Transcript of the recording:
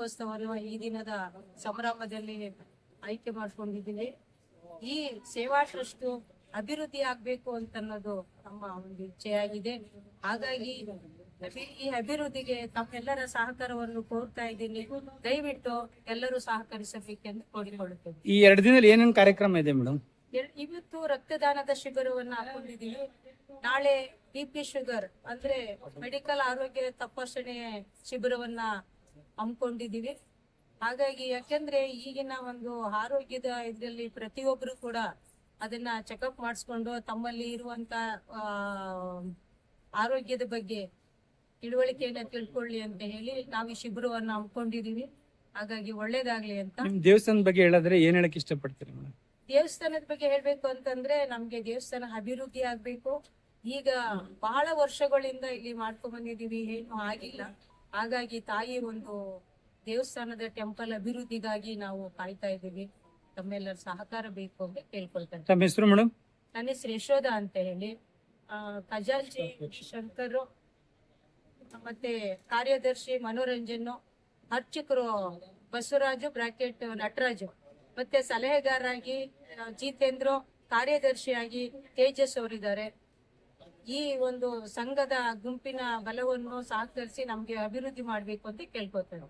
ವಾರ್ಷಿಕೋತ್ಸವವನ್ನು ಈ ದಿನದ ಸಂಭ್ರಮದಲ್ಲಿ ಆಯ್ಕೆ ಮಾಡ್ಕೊಂಡಿದ್ದೀವಿ. ಈ ಸೇವಾ ಟ್ರಸ್ಟ್ ಅಭಿವೃದ್ಧಿ ಆಗ್ಬೇಕು ಅಂತ ಅನ್ನೋದು ನಮ್ಮ ಒಂದು ಇಚ್ಛೆಯಾಗಿದೆ. ಹಾಗಾಗಿ ಈ ಅಭಿವೃದ್ಧಿಗೆ ತಮ್ಮೆಲ್ಲರ ಸಹಕಾರವನ್ನು ಕೋರ್ತಾ ಇದ್ದೀನಿ. ದಯವಿಟ್ಟು ಎಲ್ಲರೂ ಸಹಕರಿಸಬೇಕೆಂದು ಕೋರಿಕೊಳ್ಳುತ್ತೇವೆ. ಈ 2 ದಿನದಲ್ಲಿ ಏನೇನು ಕಾರ್ಯಕ್ರಮ ಇದೆ ಮೇಡಮ್? ಇವತ್ತು ರಕ್ತದಾನದ ಶಿಬಿರವನ್ನು ಹಾಕೊಂಡಿದ್ದೀವಿ. ನಾಳೆ BP ಶುಗರ್ ಅಂದ್ರೆ ಮೆಡಿಕಲ್ ಆರೋಗ್ಯ ತಪಾಸಣೆ ಶಿಬಿರವನ್ನ ಹಮ್ಮಿಕೊಂಡಿದ್ದೀವಿ. ಹಾಗಾಗಿ ಯಾಕೆಂದ್ರೆ ಈಗಿನ ಒಂದು ಆರೋಗ್ಯದ ಇದರಲ್ಲಿ ಪ್ರತಿಯೊಬ್ಬರು ಕೂಡ ಅದನ್ನ ಚೆಕಪ್ ಮಾಡಿಸ್ಕೊಂಡು ತಮ್ಮಲ್ಲಿ ಇರುವಂತ ಆರೋಗ್ಯದ ಬಗ್ಗೆ ತಿಳುವಳಿಕೆಯನ್ನ ತಿಳ್ಕೊಳ್ಳಿ ಅಂತ ಹೇಳಿ ನಾವು ಈ ಶಿಬಿರವನ್ನ ಹಮ್ಮಿಕೊಂಡಿದೀವಿ. ಹಾಗಾಗಿ ಒಳ್ಳೇದಾಗ್ಲಿ ಅಂತ. ನಿಮ್ ದೇವಸ್ಥಾನದ ಬಗ್ಗೆ ಹೇಳಿದ್ರೆ ಏನ್ ಹೇಳಕ್ ಇಷ್ಟಪಡ್ತೀರಿ ಮೇಡಮ್? ದೇವಸ್ಥಾನದ ಬಗ್ಗೆ ಹೇಳ್ಬೇಕು ಅಂತಂದ್ರೆ ನಮ್ಗೆ ದೇವಸ್ಥಾನ ಅಭಿವೃದ್ಧಿ ಆಗ್ಬೇಕು. ಈಗ ಬಹಳ ವರ್ಷಗಳಿಂದ ಇಲ್ಲಿ ಮಾಡ್ಕೊಂಡ್ ಬಂದಿದೀವಿ, ಏನು ಆಗಿಲ್ಲ. ಹಾಗಾಗಿ ತಾಯಿ ಒಂದು ದೇವಸ್ಥಾನದ ಟೆಂಪಲ್ ಅಭಿವೃದ್ಧಿಗಾಗಿ ನಾವು ಕಾಯ್ತಾ ಇದ್ದೀವಿ. ತಮ್ಮೆಲ್ಲರ ಸಹಕಾರ ಬೇಕು ಅಂತ ಕೇಳ್ಕೊಳ್ತೇನೆ. ತಮ್ಮ ಹೆಸರು ಮೇಡಮ್? ನನ್ನ ಹೆಸರು ಯಶೋಧ ಅಂತ ಹೇಳಿ. ಖಜಾಂಚಿ ಶಂಕರ್, ಮತ್ತೆ ಕಾರ್ಯದರ್ಶಿ ಮನೋರಂಜನ್, ಅರ್ಚಕರು ಬಸವರಾಜು ಬ್ರಾಕೆಟ್ ನಟರಾಜು, ಮತ್ತೆ ಸಲಹೆಗಾರರಾಗಿ ಜಿತೇಂದ್ರ, ಕಾರ್ಯದರ್ಶಿಯಾಗಿ ತೇಜಸ್ ಅವರಿದ್ದಾರೆ. ಈ ಒಂದು ಸಂಘದ ಗುಂಪಿನ ಬಲವನ್ನು ಸಹಕರಿಸಿ ನಮ್ಗೆ ಅಭಿವೃದ್ಧಿ ಮಾಡ್ಬೇಕು ಅಂತ ಕೇಳ್ಕೊತೇವೆ.